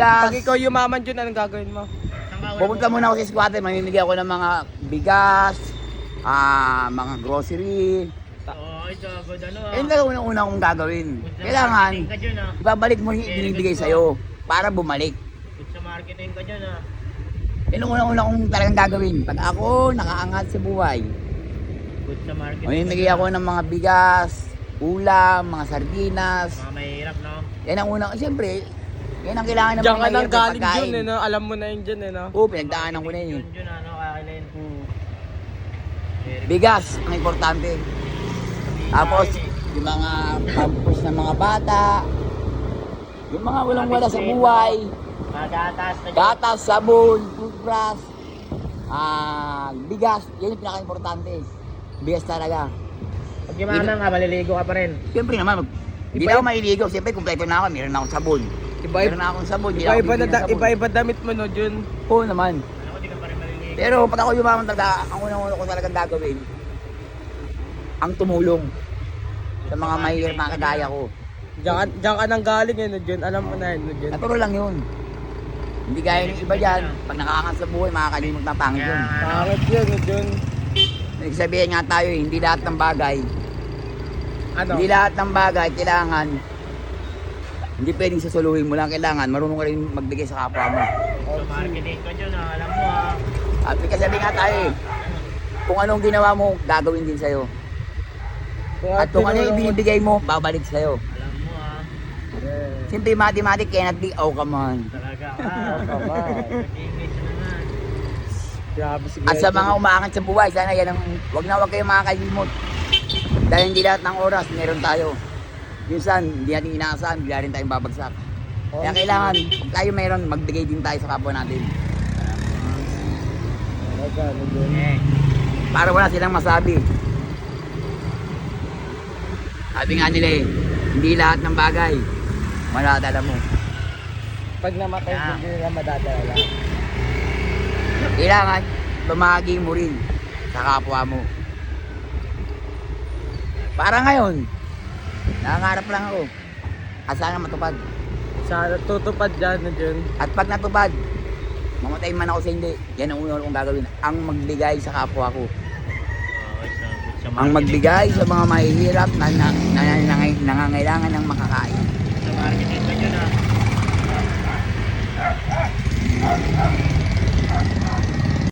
Pag ikaw yumaman dyan, anong gagawin mo? Pupunta muna ako sa squatter, mamimigay ako ng mga bigas, mga grocery. Oo, ito, good ano ah. Ayun lang unang-una kong gagawin. Kailangan, Marketing ka dyan ah. ibabalik mo yung binibigay sa'yo para bumalik. Good sa marketing ka dyan ah. Yun ang unang-una kong talagang gagawin. Pag ako nakaangat sa buhay, Good sa marketing. mamimigay ako ng mga bigas, ulam, mga sardinas. Mga mahirap no? Yan ang unang, siyempre, yan ang kailangan ng Diyan mga ka nang mahirap na galing pagkain. dyan, eh, no? Alam mo na yun dyan, eh, no? Oo, pinagdaanan ko na yun. Yun ano, kakailayin. Bigas, ang importante. Tapos, yung mga pampers ng mga bata, yung mga walang-wala sa buhay, Magatas na dyan. gatas, sabon, toothbrush, bigas, yan yung pinaka-importante. Bigas talaga. Pag yumaman ka, maliligo ka pa rin. Siyempre naman, hindi na ako maliligo. Siyempre, kumpleto na ako. Meron na akong sabon. Meron na akong sabon. Hindi na ako bibili ng sabon. Iba-iba damit mo, no, Jun? Oo naman. Ano ko, di ka pa rin maliligo. Pero pag ako yumaman talaga, ang unang-una ko talagang gagawin, ang tumulong sa mga mahirap na kagaya ko. Diyan ka nang galing, eh, no, Jun? Alam mo na yun, no, Jun? Naturo lang yun. Hindi gaya ng iba dyan. Pag nakakangat sa buhay, makakalimot na pangit yun. Pangit yun, no, Jun? Nagsabihin nga tayo, hindi lahat ng bagay. Ano? Hindi lahat ng bagay kailangan, hindi pwedeng sasuluhin mo lang. Kailangan, marunong ka rin magbigay sa kapwa mo. So marketing ka dyan ah, alam mo ah. At may kasabi nga tayo eh, kung anong ginawa mo, gagawin din sa'yo. At kung ano yung binibigay mo, babalik sa'yo. Alam mo ah. Simple mathematics cannot be outcome. Talaga ah. English naman. Grabe si At sa mga umaangat sa buhay, sana yan ang, wag kayong makakalimot. Dahil hindi lahat ng oras, meron tayo. Minsan, hindi natin inaasahan, bigla rin tayong babagsak. Kaya kailangan, kung tayo meron, magbigay din tayo sa kapwa natin. Eh, Para wala silang masabi. Sabi nga nila eh, hindi lahat ng bagay, maladala mo. Pag namatay, hindi nila madadala. Kailangan, bumagi mo rin sa kapwa mo. Para ngayon, nangangarap lang ako. At sana matupad. Sana tutupad dyan, no, Jun? At pag natupad, mamatay man ako sa hindi, yan ang una kong gagawin. Ang magbigay sa kapwa ko. good sa Ang magbigay sa mga mahihirap na nangangailangan ng makakain. Sa marketing ka dyan ah.